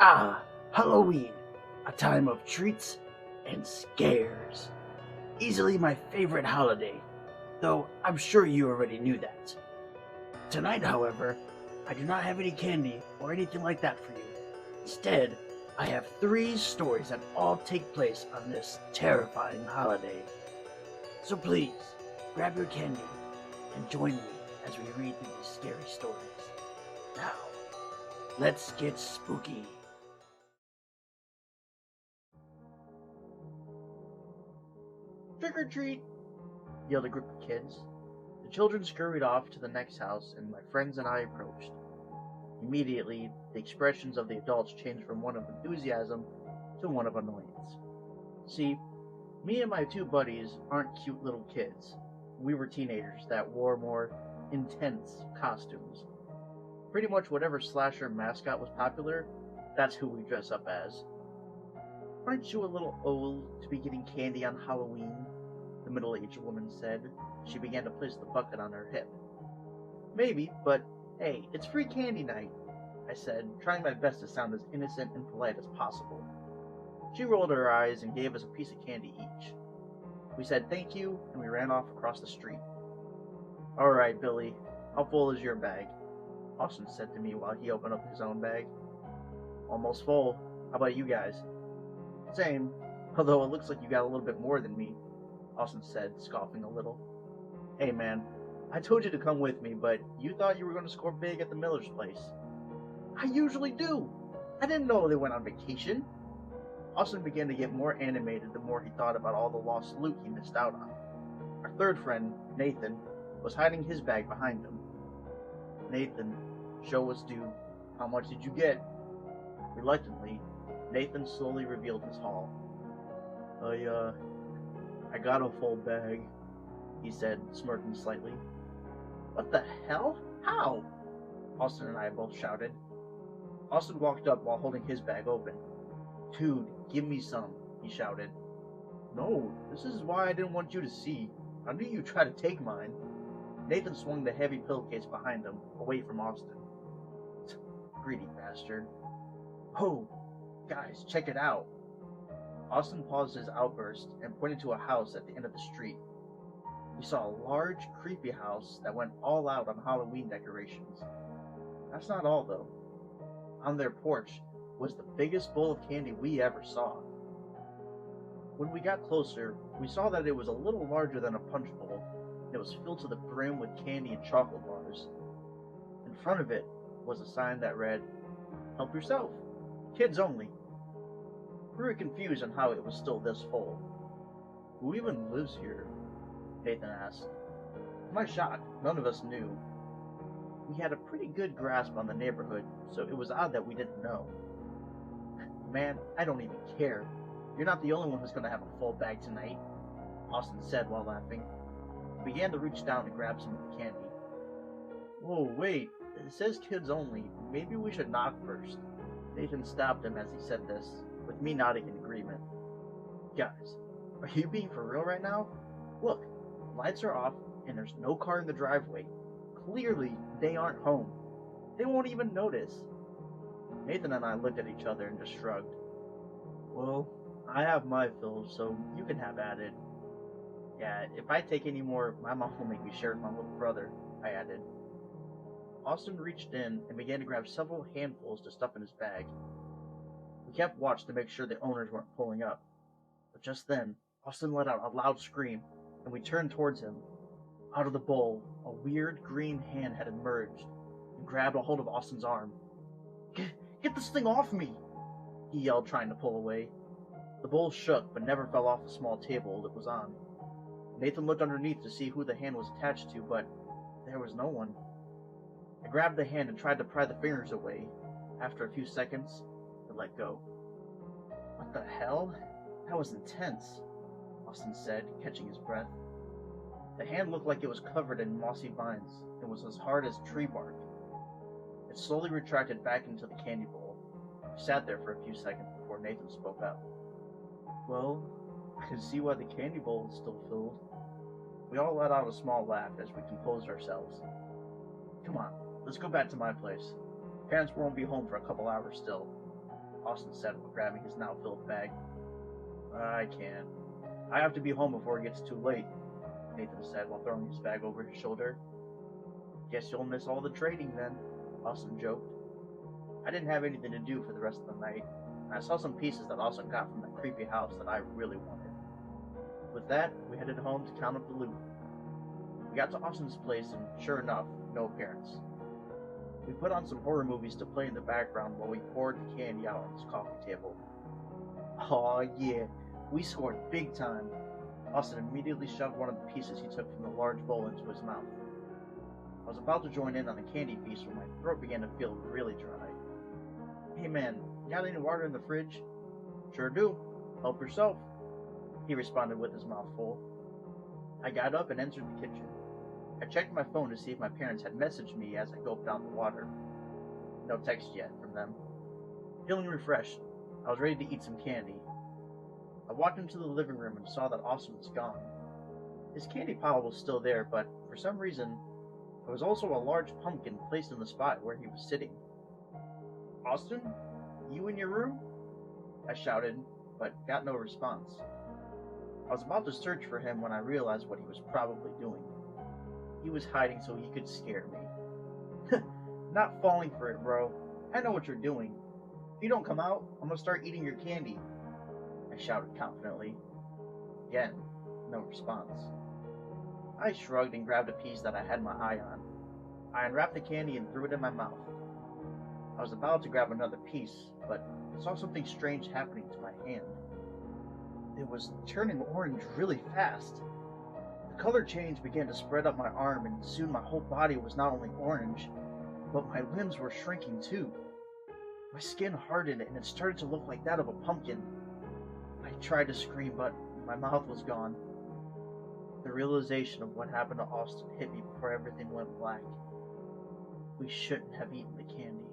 Ah, Halloween, a time of treats and scares. Easily my favorite holiday, though I'm sure you already knew that. Tonight, however, I do not have any candy or anything like that for you. Instead, I have three stories that all take place on this terrifying holiday. So please, grab your candy and join me as we read through these scary stories. Now, let's get spooky. Trick or treat! Yelled a group of kids. The children scurried off to the next house, and my friends and I approached. Immediately, the expressions of the adults changed from one of enthusiasm to one of annoyance. See, me and my two buddies aren't cute little kids. We were teenagers that wore more intense costumes. Pretty much whatever slasher mascot was popular, that's who we dress up as. Aren't you a little old to be getting candy on Halloween? The middle-aged woman said. She began to place the bucket on her hip. Maybe, but hey, it's free candy night, I said, trying my best to sound as innocent and polite as possible. She rolled her eyes and gave us a piece of candy each. We said thank you, and we ran off across the street. All right, Billy, how full is your bag? Austin said to me while he opened up his own bag. Almost full. How about you guys? Same, although it looks like you got a little bit more than me, Austin said, scoffing a little. Hey man, I told you to come with me, but you thought you were going to score big at the Miller's place. I usually do. I didn't know they went on vacation. Austin began to get more animated the more he thought about all the lost loot he missed out on. Our third friend, Nathan, was hiding his bag behind him. Nathan, show us due. How much did you get? Reluctantly, Nathan slowly revealed his haul. I got a full bag, he said, smirking slightly. What the hell? How? Austin and I both shouted. Austin walked up while holding his bag open. Dude, give me some, he shouted. No, this is why I didn't want you to see. I knew you'd try to take mine. Nathan swung the heavy pillowcase behind him, away from Austin. Greedy bastard. Oh, guys, check it out. Austin paused his outburst and pointed to a house at the end of the street. We saw a large, creepy house that went all out on Halloween decorations. That's not all, though. On their porch was the biggest bowl of candy we ever saw. When we got closer, we saw that it was a little larger than a punch bowl, and it was filled to the brim with candy and chocolate bars. In front of it was a sign that read, "Help yourself. Kids only." We were confused on how it was still this full. Who even lives here? Nathan asked. To my shock, none of us knew. We had a pretty good grasp on the neighborhood, so it was odd that we didn't know. Man, I don't even care. You're not the only one who's going to have a full bag tonight, Austin said while laughing. He began to reach down to grab some of the candy. Whoa, wait, it says kids only. Maybe we should knock first. Nathan stopped him as he said this, with me nodding in agreement. Guys, are you being for real right now? Look, lights are off and there's no car in the driveway. Clearly, they aren't home. They won't even notice. Nathan and I looked at each other and just shrugged. Well, I have my fill, so you can have at it. Yeah, if I take any more, my mom will make me share with my little brother, I added. Austin reached in and began to grab several handfuls to stuff in his bag. We kept watch to make sure the owners weren't pulling up. But just then, Austin let out a loud scream, and we turned towards him. Out of the bowl, a weird green hand had emerged and grabbed a hold of Austin's arm. Get this thing off me! He yelled, trying to pull away. The bowl shook, but never fell off the small table it was on. Nathan looked underneath to see who the hand was attached to, but there was no one. I grabbed the hand and tried to pry the fingers away. After a few seconds, it let go. What the hell? That was intense, Austin said, catching his breath. The hand looked like it was covered in mossy vines and was as hard as tree bark. It slowly retracted back into the candy bowl. We sat there for a few seconds before Nathan spoke up. Well, I can see why the candy bowl is still filled. We all let out a small laugh as we composed ourselves. Come on, let's go back to my place. Parents won't be home for a couple hours still. Austin said while grabbing his now filled bag. I can't. I have to be home before it gets too late, Nathan said while throwing his bag over his shoulder. Guess you'll miss all the trading then, Austin joked. I didn't have anything to do for the rest of the night, and I saw some pieces that Austin got from that creepy house that I really wanted. With that, we headed home to count up the loot. We got to Austin's place, and sure enough, no appearance. We put on some horror movies to play in the background while we poured the candy out on his coffee table. Aw, yeah, we scored big time. Austin immediately shoved one of the pieces he took from the large bowl into his mouth. I was about to join in on the candy feast when my throat began to feel really dry. Hey man, got any water in the fridge? Sure do. Help yourself, he responded with his mouth full. I got up and entered the kitchen. I checked my phone to see if my parents had messaged me as I gulped down the water. No text yet from them. Feeling refreshed, I was ready to eat some candy. I walked into the living room and saw that Austin was gone. His candy pile was still there, but for some reason, there was also a large pumpkin placed in the spot where he was sitting. Austin? You in your room? I shouted, but got no response. I was about to search for him when I realized what he was probably doing. He was hiding so he could scare me. Not falling for it, bro. I know what you're doing. If you don't come out, I'm gonna start eating your candy, I shouted confidently. Again, no response. I shrugged and grabbed a piece that I had my eye on. I unwrapped the candy and threw it in my mouth. I was about to grab another piece, but I saw something strange happening to my hand. It was turning orange really fast. The color change began to spread up my arm, and soon my whole body was not only orange, but my limbs were shrinking too. My skin hardened and it started to look like that of a pumpkin. I tried to scream, but my mouth was gone. The realization of what happened to Austin hit me before everything went black. We shouldn't have eaten the candy.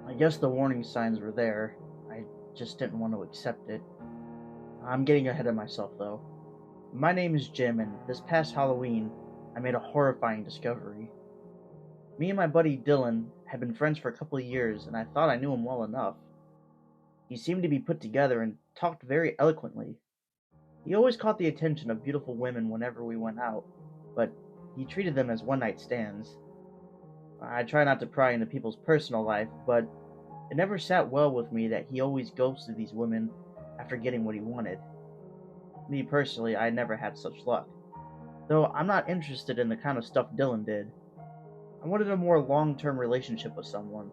I guess the warning signs were there. I just didn't want to accept it. I'm getting ahead of myself, though. My name is Jim, and this past Halloween, I made a horrifying discovery. Me and my buddy Dylan had been friends for a couple of years, and I thought I knew him well enough. He seemed to be put together and talked very eloquently. He always caught the attention of beautiful women whenever we went out, but he treated them as one-night stands. I try not to pry into people's personal life, but it never sat well with me that he always ghosted these women after getting what he wanted. Me personally, I never had such luck, though I'm not interested in the kind of stuff Dylan did. I wanted a more long-term relationship with someone,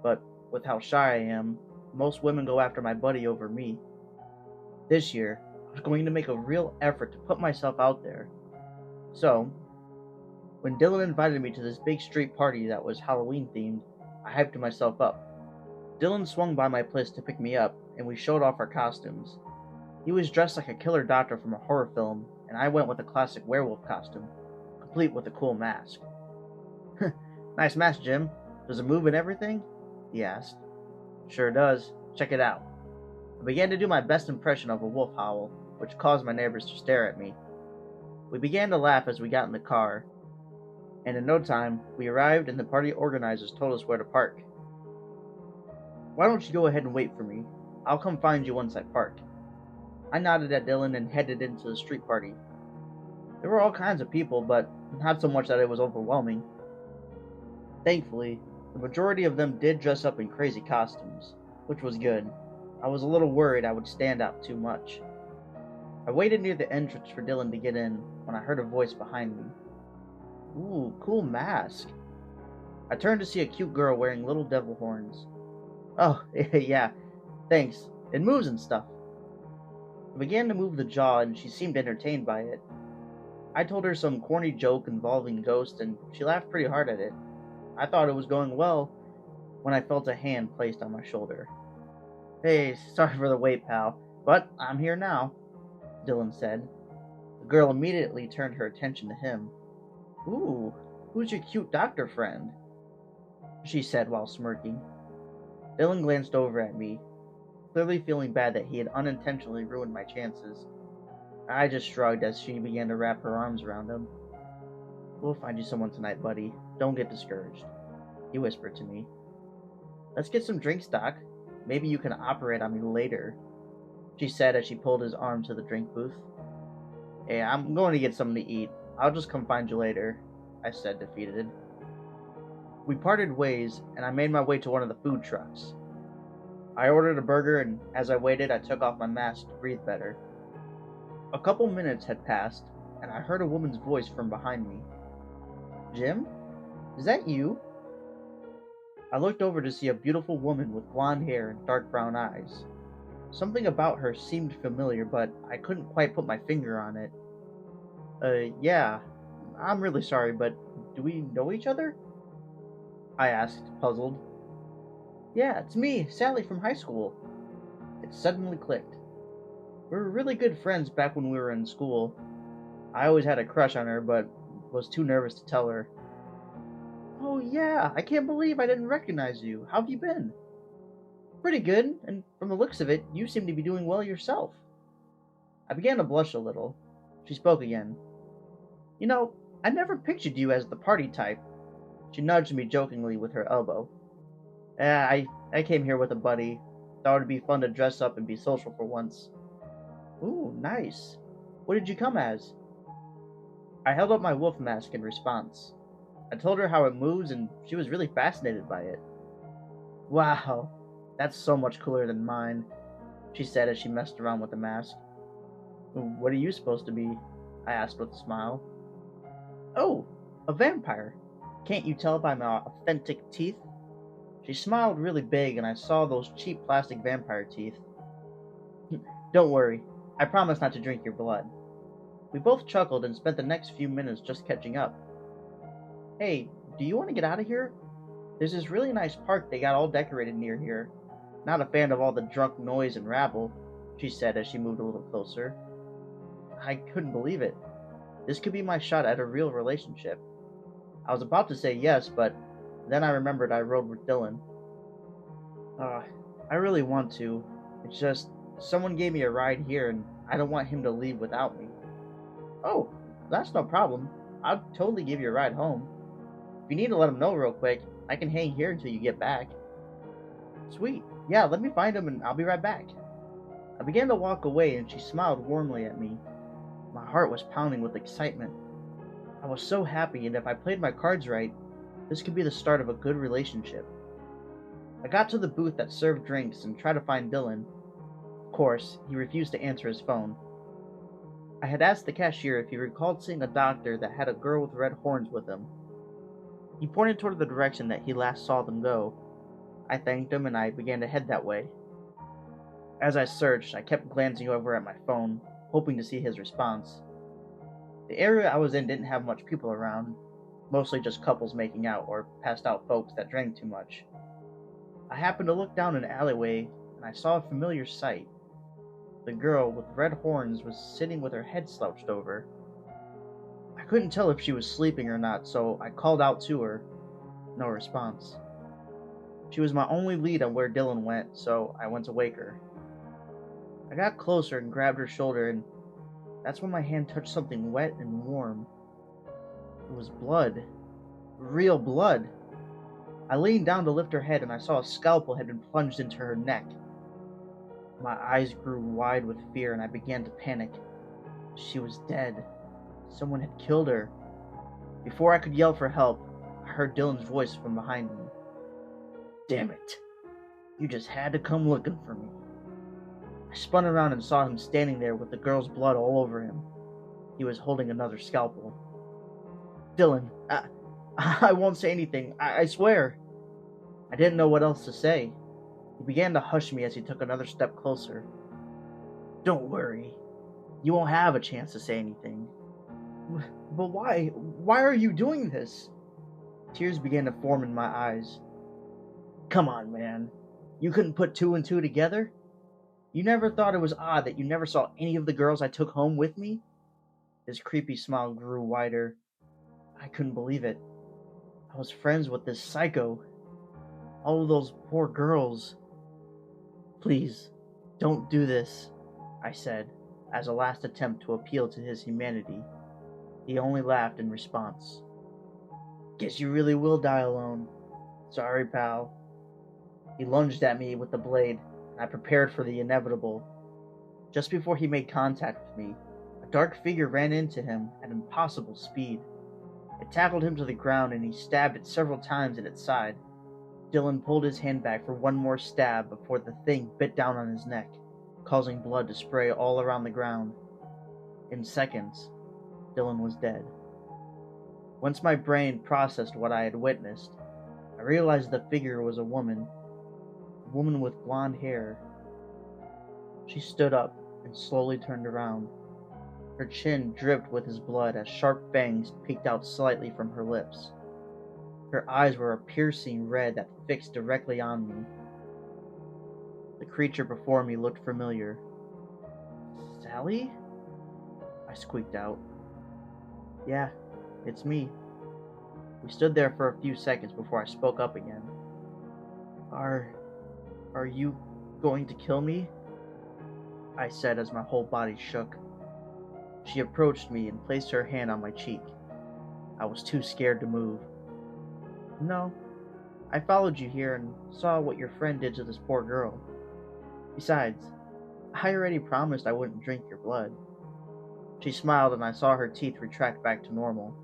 but with how shy I am, most women go after my buddy over me. This year, I was going to make a real effort to put myself out there. So, when Dylan invited me to this big street party that was Halloween themed, I hyped myself up. Dylan swung by my place to pick me up, and we showed off our costumes. He was dressed like a killer doctor from a horror film, and I went with a classic werewolf costume, complete with a cool mask. Nice mask, Jim. Does it move and everything? He asked. Sure does. Check it out. I began to do my best impression of a wolf howl, which caused my neighbors to stare at me. We began to laugh as we got in the car, and in no time, we arrived and the party organizers told us where to park. Why don't you go ahead and wait for me? I'll come find you once I park. I nodded at Dylan and headed into the street party. There were all kinds of people, but not so much that it was overwhelming. Thankfully, the majority of them did dress up in crazy costumes, which was good. I was a little worried I would stand out too much. I waited near the entrance for Dylan to get in when I heard a voice behind me. Ooh, cool mask. I turned to see a cute girl wearing little devil horns. Oh, yeah, thanks. It moves and stuff. I began to move the jaw and she seemed entertained by it. I told her some corny joke involving ghosts and she laughed pretty hard at it. I thought it was going well when I felt a hand placed on my shoulder. Hey, sorry for the wait, pal, but I'm here now, Dylan said. The girl immediately turned her attention to him. Ooh, who's your cute doctor friend? She said while smirking. Dylan glanced over at me, clearly feeling bad that he had unintentionally ruined my chances. I just shrugged as she began to wrap her arms around him. We'll find you someone tonight, buddy. Don't get discouraged. he whispered to me. Let's get some drinks, Doc. Maybe you can operate on me later, she said as she pulled his arm to the drink booth. Hey, I'm going to get something to eat. I'll just come find you later, I said, defeated. We parted ways, and I made my way to one of the food trucks. I ordered a burger, and as I waited, I took off my mask to breathe better. A couple minutes had passed, and I heard a woman's voice from behind me. Jim? Is that you? I looked over to see a beautiful woman with blonde hair and dark brown eyes. Something about her seemed familiar, but I couldn't quite put my finger on it. Yeah, I'm really sorry, but do we know each other? I asked, puzzled. Yeah, it's me, Sally from high school. It suddenly clicked. We were really good friends back when we were in school. I always had a crush on her, but was too nervous to tell her. Oh yeah, I can't believe I didn't recognize you. How have you been? Pretty good, and from the looks of it, you seem to be doing well yourself. I began to blush a little. She spoke again. You know, I never pictured you as the party type. She nudged me jokingly with her elbow. I came here with a buddy. Thought it'd be fun to dress up and be social for once. Ooh, nice. What did you come as? I held up my wolf mask in response. I told her how it moves, and she was really fascinated by it. Wow, that's so much cooler than mine, she said as she messed around with the mask. What are you supposed to be? I asked with a smile. Oh, a vampire. Can't you tell by my authentic teeth? She smiled really big, and I saw those cheap plastic vampire teeth. Don't worry, I promise not to drink your blood. We both chuckled and spent the next few minutes just catching up. Hey, do you want to get out of here? There's this really nice park they got all decorated near here. Not a fan of all the drunk noise and rabble, she said as she moved a little closer. I couldn't believe it. This could be my shot at a real relationship. I was about to say yes, but then I remembered I rode with Dylan. I really want to. It's just, someone gave me a ride here, and I don't want him to leave without me. Oh, that's no problem. I'll totally give you a ride home. If you need to let him know real quick, I can hang here until you get back. Sweet. Yeah, let me find him and I'll be right back. I began to walk away, and she smiled warmly at me. My heart was pounding with excitement. I was so happy, and if I played my cards right, this could be the start of a good relationship. I got to the booth that served drinks and tried to find Dylan. Of course, he refused to answer his phone. I had asked the cashier if he recalled seeing a doctor that had a girl with red horns with him. He pointed toward the direction that he last saw them go. I thanked him, and I began to head that way. As I searched, I kept glancing over at my phone, hoping to see his response. The area I was in didn't have much people around, mostly just couples making out or passed out folks that drank too much. I happened to look down an alleyway, and I saw a familiar sight. The girl with red horns was sitting with her head slouched over. I couldn't tell if she was sleeping or not, so I called out to her. No response. She was my only lead on where Dylan went, so I went to wake her. I got closer and grabbed her shoulder, and that's when my hand touched something wet and warm. It was blood. Real blood. I leaned down to lift her head, and I saw a scalpel had been plunged into her neck. My eyes grew wide with fear, and I began to panic. She was dead. Someone had killed her. Before I could yell for help, I heard Dylan's voice from behind me. Damn it. You just had to come looking for me. I spun around and saw him standing there with the girl's blood all over him. He was holding another scalpel. Dylan, I won't say anything. I swear. I didn't know what else to say. He began to hush me as he took another step closer. Don't worry. You won't have a chance to say anything. But why? Why are you doing this? Tears began to form in my eyes. Come on, man. You couldn't put two and two together? You never thought it was odd that you never saw any of the girls I took home with me? His creepy smile grew wider. I couldn't believe it. I was friends with this psycho. All of those poor girls. Please, don't do this, I said, as a last attempt to appeal to his humanity. He only laughed in response. Guess you really will die alone. Sorry, pal. He lunged at me with the blade, and I prepared for the inevitable. Just before he made contact with me, a dark figure ran into him at impossible speed. It tackled him to the ground, and he stabbed it several times in its side. Dylan pulled his hand back for one more stab before the thing bit down on his neck, causing blood to spray all around the ground. In seconds, Dylan was dead. Once my brain processed what I had witnessed, I realized the figure was a woman with blonde hair. She stood up and slowly turned around. Her chin dripped with his blood as sharp fangs peeked out slightly from her lips. Her eyes were a piercing red that fixed directly on me. The creature before me looked familiar. Sally? I squeaked out. Yeah, it's me. We stood there for a few seconds before I spoke up again. Are you going to kill me? I said as my whole body shook. She approached me and placed her hand on my cheek. I was too scared to move. No, I followed you here and saw what your friend did to this poor girl. Besides, I already promised I wouldn't drink your blood. She smiled and I saw her teeth retract back to normal.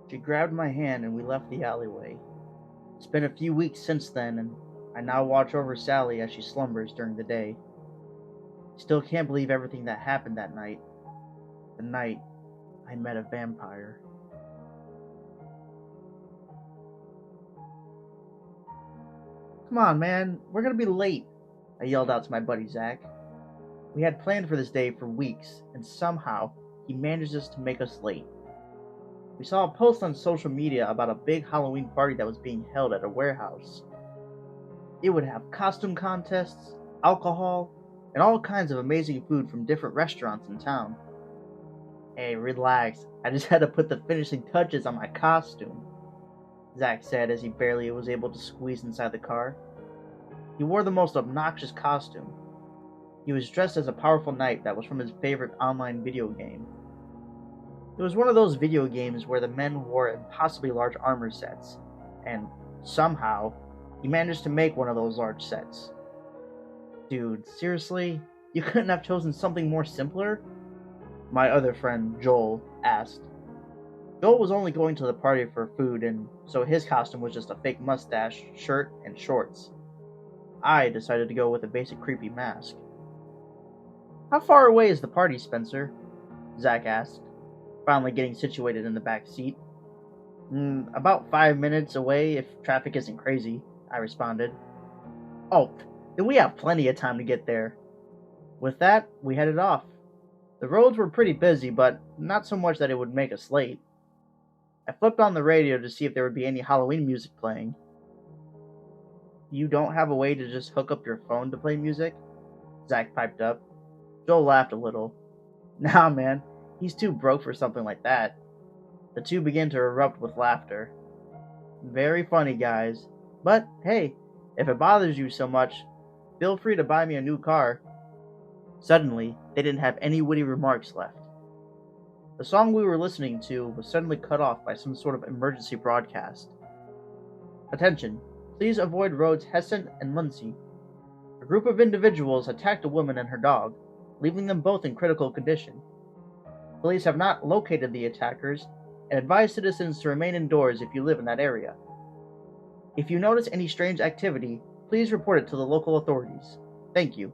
She grabbed my hand and we left the alleyway. It's been a few weeks since then, and I now watch over Sally as she slumbers during the day. Still can't believe everything that happened that night. The night I met a vampire. Come on, man, we're gonna be late, I yelled out to my buddy Zach. We had planned for this day for weeks, and somehow he manages to make us late. We saw a post on social media about a big Halloween party that was being held at a warehouse. It would have costume contests, alcohol, and all kinds of amazing food from different restaurants in town. Hey, relax, I just had to put the finishing touches on my costume, Zach said as he barely was able to squeeze inside the car. He wore the most obnoxious costume. He was dressed as a powerful knight that was from his favorite online video game. It was one of those video games where the men wore impossibly large armor sets, and somehow, he managed to make one of those large sets. Dude, seriously? You couldn't have chosen something more simpler? My other friend, Joel, asked. Joel was only going to the party for food, and so his costume was just a fake mustache, shirt, and shorts. I decided to go with a basic creepy mask. How far away is the party, Spencer? Zach asked, finally getting situated in the back seat. About 5 minutes away if traffic isn't crazy, I responded. Oh, then we have plenty of time to get there. With that, we headed off. The roads were pretty busy, but not so much that it would make us late. I flipped on the radio to see if there would be any Halloween music playing. You don't have a way to just hook up your phone to play music? Zach piped up. Joel laughed a little. Nah, man, he's too broke for something like that. The two began to erupt with laughter. Very funny, guys. But, hey, if it bothers you so much, feel free to buy me a new car. Suddenly, they didn't have any witty remarks left. The song we were listening to was suddenly cut off by some sort of emergency broadcast. Attention, please avoid roads Hessen and Muncie. A group of individuals attacked a woman and her dog, leaving them both in critical condition. Police have not located the attackers and advise citizens to remain indoors if you live in that area. If you notice any strange activity, please report it to the local authorities. Thank you.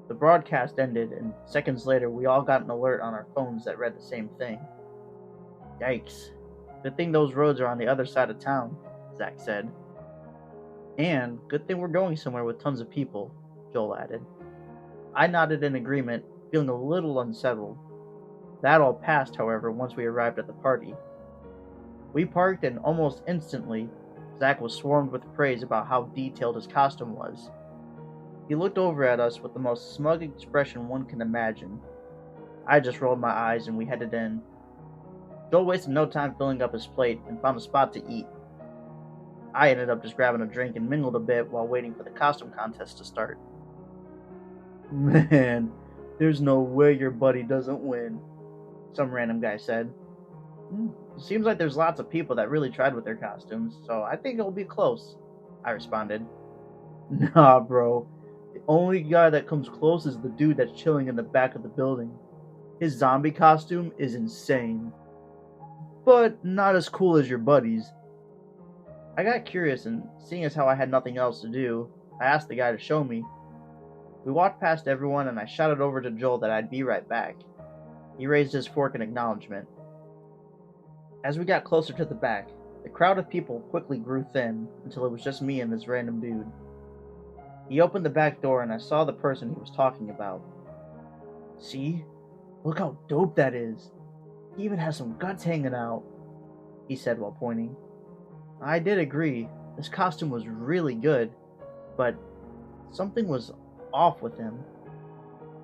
The broadcast ended, and seconds later we all got an alert on our phones that read the same thing. Yikes. Good thing those roads are on the other side of town, Zach said. And good thing we're going somewhere with tons of people, Joel added. I nodded in agreement, feeling a little unsettled. That all passed, however, once we arrived at the party. We parked, and almost instantly, Zach was swarmed with praise about how detailed his costume was. He looked over at us with the most smug expression one can imagine. I just rolled my eyes and we headed in. Joel wasted no time filling up his plate and found a spot to eat. I ended up just grabbing a drink and mingled a bit while waiting for the costume contest to start. Man, there's no way your buddy doesn't win, some random guy said. Seems like there's lots of people that really tried with their costumes, so I think it'll be close, I responded. Nah, bro. The only guy that comes close is the dude that's chilling in the back of the building. His zombie costume is insane, but not as cool as your buddies. I got curious, and seeing as how I had nothing else to do, I asked the guy to show me. We walked past everyone, and I shouted over to Joel that I'd be right back. He raised his fork in acknowledgement. As we got closer to the back, the crowd of people quickly grew thin until it was just me and this random dude. He opened the back door, and I saw the person he was talking about. See? Look how dope that is. He even has some guts hanging out, he said while pointing. I did agree. This costume was really good, but something was off with him.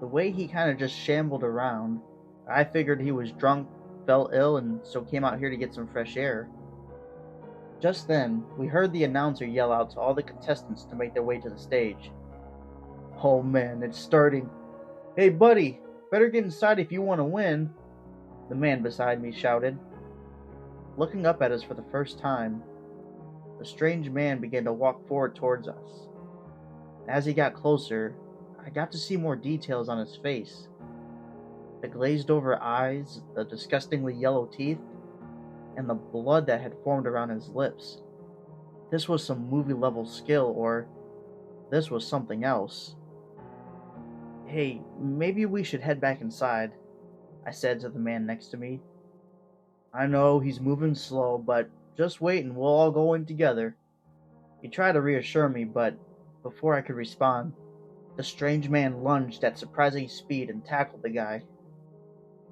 The way he kind of just shambled around, I figured he was drunk, fell ill, and so came out here to get some fresh air. Just then, we heard the announcer yell out to all the contestants to make their way to the stage. Oh man, it's starting. Hey buddy, better get inside if you want to win, the man beside me shouted. Looking up at us for the first time, the strange man began to walk forward towards us. As he got closer, I got to see more details on his face. The glazed over eyes, the disgustingly yellow teeth, and the blood that had formed around his lips. This was some movie level skill, or this was something else. Hey, maybe we should head back inside, I said to the man next to me. I know he's moving slow, but just wait and we'll all go in together. He tried to reassure me, but before I could respond, the strange man lunged at surprising speed and tackled the guy.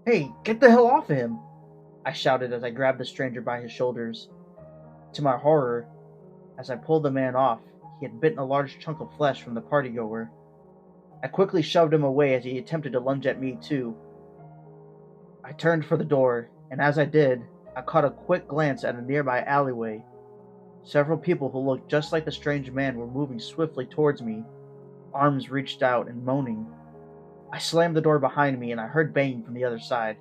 Hey, get the hell off of him! I shouted as I grabbed the stranger by his shoulders. To my horror, as I pulled the man off, he had bitten a large chunk of flesh from the partygoer. I quickly shoved him away as he attempted to lunge at me too. I turned for the door, and as I did, I caught a quick glance at a nearby alleyway. Several people who looked just like the strange man were moving swiftly towards me, arms reached out and moaning. I slammed the door behind me and I heard banging from the other side.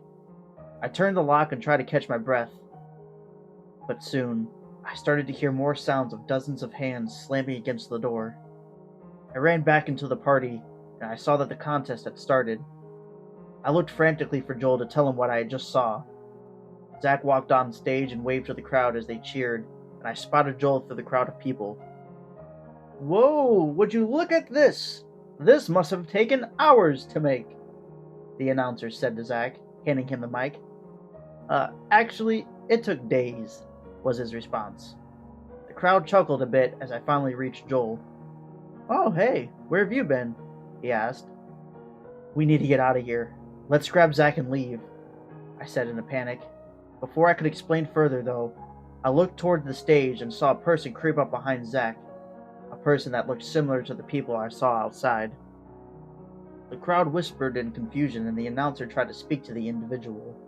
I turned the lock and tried to catch my breath. But soon, I started to hear more sounds of dozens of hands slamming against the door. I ran back into the party, and I saw that the contest had started. I looked frantically for Joel to tell him what I had just saw. Zach walked on stage and waved to the crowd as they cheered, and I spotted Joel through the crowd of people. Whoa, would you look at this? This must have taken hours to make, the announcer said to Zach, handing him the mic. Actually, it took days, was his response. The crowd chuckled a bit as I finally reached Joel. Oh, hey, where have you been? He asked. We need to get out of here. Let's grab Zach and leave, I said in a panic. Before I could explain further, though, I looked toward the stage and saw a person creep up behind Zach, a person that looked similar to the people I saw outside. The crowd whispered in confusion, and the announcer tried to speak to the individual.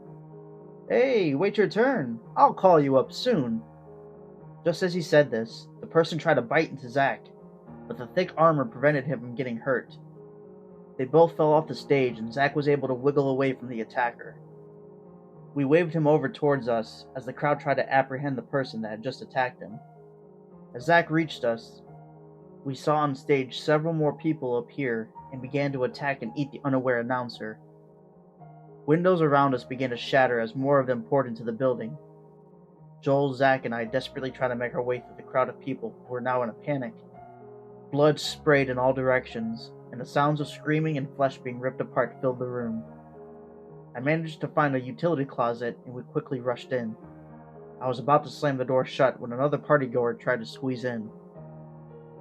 Hey, wait your turn. I'll call you up soon. Just as he said this, the person tried to bite into Zach, but the thick armor prevented him from getting hurt. They both fell off the stage, and Zach was able to wiggle away from the attacker. We waved him over towards us as the crowd tried to apprehend the person that had just attacked him. As Zach reached us, we saw on stage several more people appear and began to attack and eat the unaware announcer. Windows around us began to shatter as more of them poured into the building. Joel, Zach, and I desperately tried to make our way through the crowd of people who were now in a panic. Blood sprayed in all directions, and the sounds of screaming and flesh being ripped apart filled the room. I managed to find a utility closet, and we quickly rushed in. I was about to slam the door shut when another partygoer tried to squeeze in.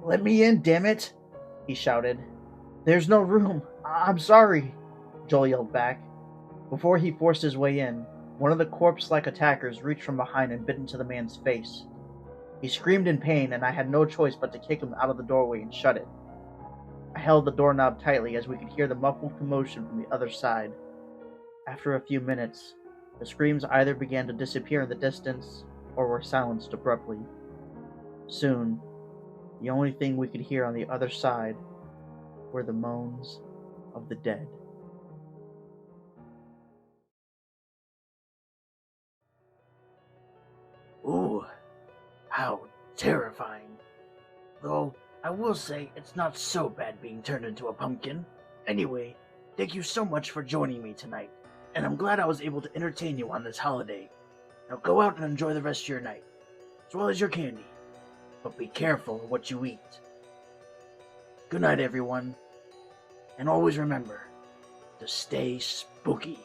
Let me in, damn it! He shouted. There's no room. I'm sorry, Joel yelled back. Before he forced his way in, one of the corpse-like attackers reached from behind and bit into the man's face. He screamed in pain, and I had no choice but to kick him out of the doorway and shut it. I held the doorknob tightly as we could hear the muffled commotion from the other side. After a few minutes, the screams either began to disappear in the distance or were silenced abruptly. Soon, the only thing we could hear on the other side were the moans of the dead. How terrifying. Though, I will say it's not so bad being turned into a pumpkin. Anyway, thank you so much for joining me tonight, and I'm glad I was able to entertain you on this holiday. Now go out and enjoy the rest of your night, as well as your candy. But be careful of what you eat. Good night, everyone, and always remember to stay spooky.